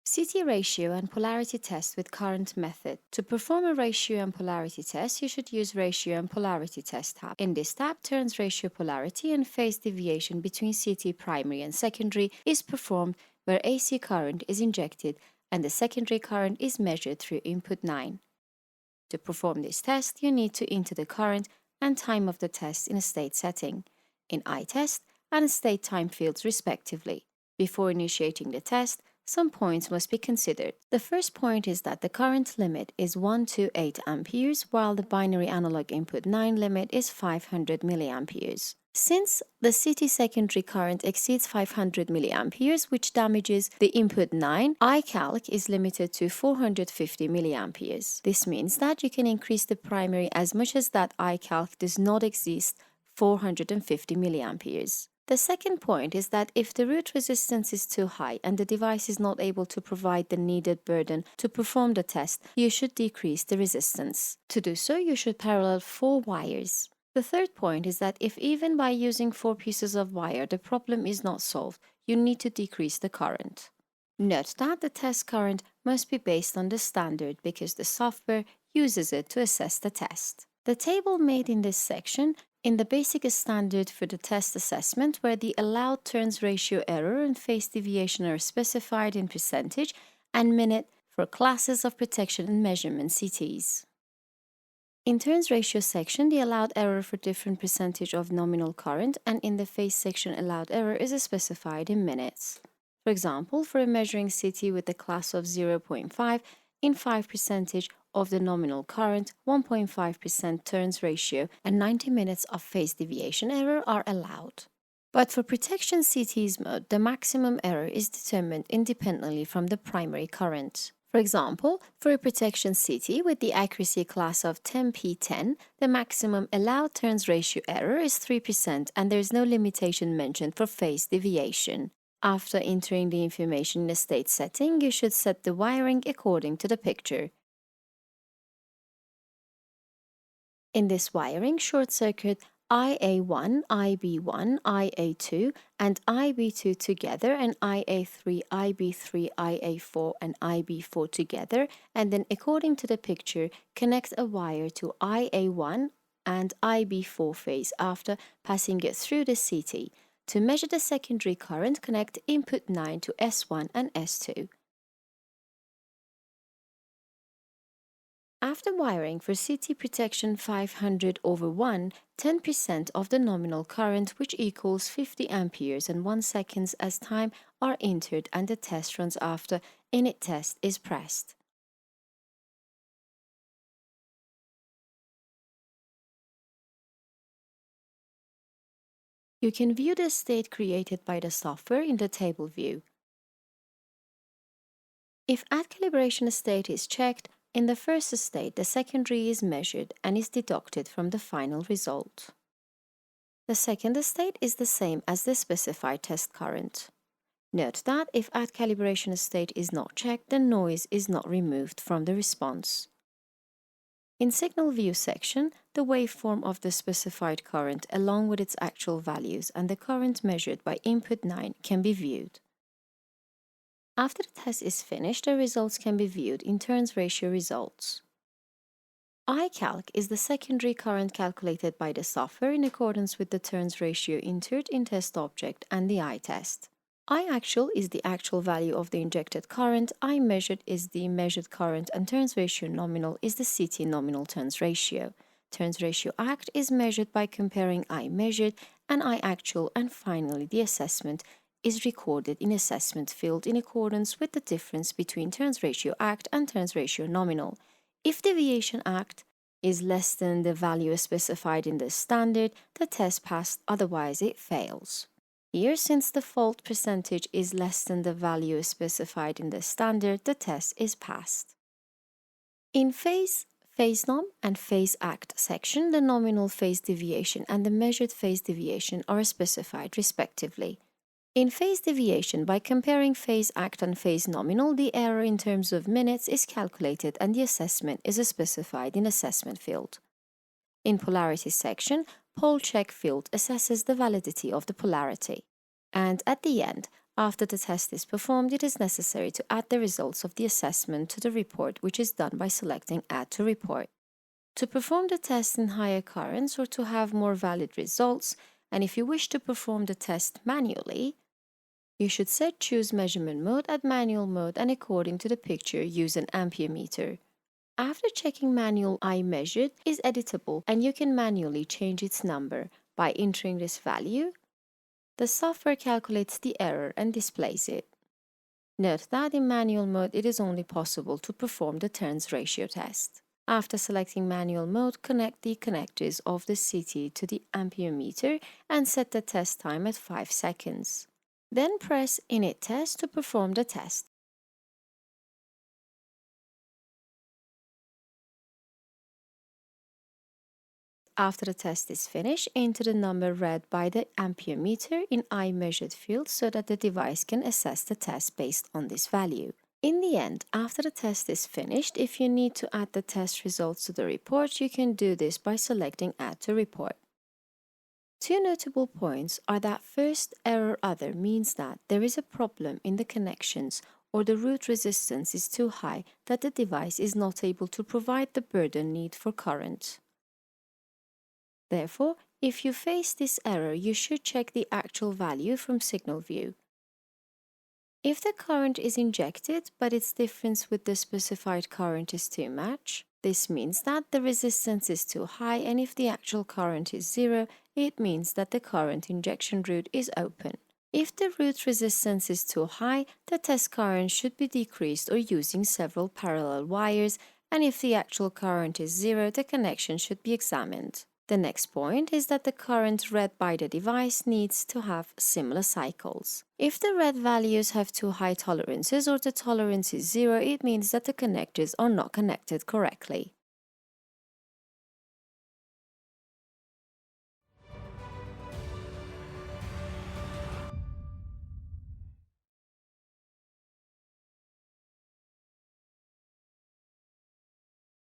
CT ratio and polarity test with current method. To perform a ratio and polarity test, you should use Ratio and Polarity Test tab. In this tab, turns ratio polarity and phase deviation between CT primary and secondary is performed where AC current is injected and the secondary current is measured through input 9. To perform this test, you need to enter the current and time of the test in a state setting, in iTest and state time fields respectively. Before initiating the test, some points must be considered. The first point is that the current limit is 1 to 8 amperes, while the binary analog input 9 limit is 500 milliamperes. Since the CT secondary current exceeds 500 milliamperes, which damages the input 9, iCalc is limited to 450 milliamperes. This means that you can increase the primary as much as that iCalc does not exceed 450 milliamperes. The second point is that if the root resistance is too high and the device is not able to provide the needed burden to perform the test, you should decrease the resistance. To do so, you should parallel 4 wires. The third point is that if even by using 4 pieces of wire the problem is not solved, you need to decrease the current. Note that the test current must be based on the standard because the software uses it to assess the test. The table made in this section in the basic standard for the test assessment, where the allowed turns ratio error and phase deviation are specified in percentage and minute for classes of protection and measurement CTs. In turns ratio section, the allowed error for different percentage of nominal current, and in the phase section, allowed error is specified in minutes. For example, for a measuring CT with a class of 0.5, in 5% of the nominal current, 1.5% turns ratio, and 90 minutes of phase deviation error are allowed. But for protection CTs mode, the maximum error is determined independently from the primary current. For example, for a protection CT with the accuracy class of 10p10, the maximum allowed turns ratio error is 3% and there is no limitation mentioned for phase deviation. After entering the information in the state setting, you should set the wiring according to the picture. In this wiring, short circuit IA1, IB1, IA2, and IB2 together, and IA3, IB3, IA4, and IB4 together, and then according to the picture, connect a wire to IA1 and IB4 phase after passing it through the CT. To measure the secondary current, connect input 9 to S1 and S2. After wiring for CT protection 500/1, 10% of the nominal current, which equals 50 amperes and 1 second as time, are entered and the test runs after init test is pressed. You can view the state created by the software in the table view. If at calibration state is checked, in the first state, the secondary is measured and is deducted from the final result. The second state is the same as the specified test current. Note that if at calibration state is not checked, the noise is not removed from the response. In signal view section, the waveform of the specified current along with its actual values and the current measured by input 9 can be viewed. After the test is finished, the results can be viewed in turns ratio results. iCalc is the secondary current calculated by the software in accordance with the turns ratio entered in test object and the iTest. iActual is the actual value of the injected current, iMeasured is the measured current, and turns ratio nominal is the CT nominal turns ratio. Turns ratio act is measured by comparing iMeasured and iActual, and finally the assessment is recorded in assessment field in accordance with the difference between turns ratio act and turns ratio nominal. If deviation act is less than the value specified in the standard, the test passed, otherwise it fails. Here, since the fault percentage is less than the value specified in the standard, the test is passed. In phase nom, and phase act section, the nominal phase deviation and the measured phase deviation are specified respectively. In phase deviation, by comparing phase act and phase nominal, the error in terms of minutes is calculated and the assessment is specified in assessment field. In polarity section, pol check field assesses the validity of the polarity. And at the end, After the test is performed, it is necessary to add the results of the assessment to the report, which is done by selecting Add to Report. To perform the test in higher currents or to have more valid results, and if you wish to perform the test manually, you should set Choose Measurement Mode at Manual Mode, and according to the picture, use an ampere meter. After checking manual I measured is editable, and you can manually change its number by entering this value. The software calculates the error and displays it. Note that in manual mode it is only possible to perform the turns ratio test. After selecting manual mode, connect the connectors of the CT to the ampere meter and set the test time at 5 seconds. Then press Init Test to perform the test. After the test is finished, enter the number read by the ampere meter in I measured field so that the device can assess the test based on this value. In the end, after the test is finished, if you need to add the test results to the report, you can do this by selecting Add to Report. Two notable points are that first, error other means that there is a problem in the connections or the root resistance is too high that the device is not able to provide the burden need for current. Therefore, if you face this error, you should check the actual value from Signal View. If the current is injected, but its difference with the specified current is too much, this means that the resistance is too high, and if the actual current is 0, it means that the current injection route is open. If the root resistance is too high, the test current should be decreased or using several parallel wires, and if the actual current is 0, the connection should be examined. The next point is that the current read by the device needs to have similar cycles. If the read values have too high tolerances or the tolerance is 0, it means that the connectors are not connected correctly.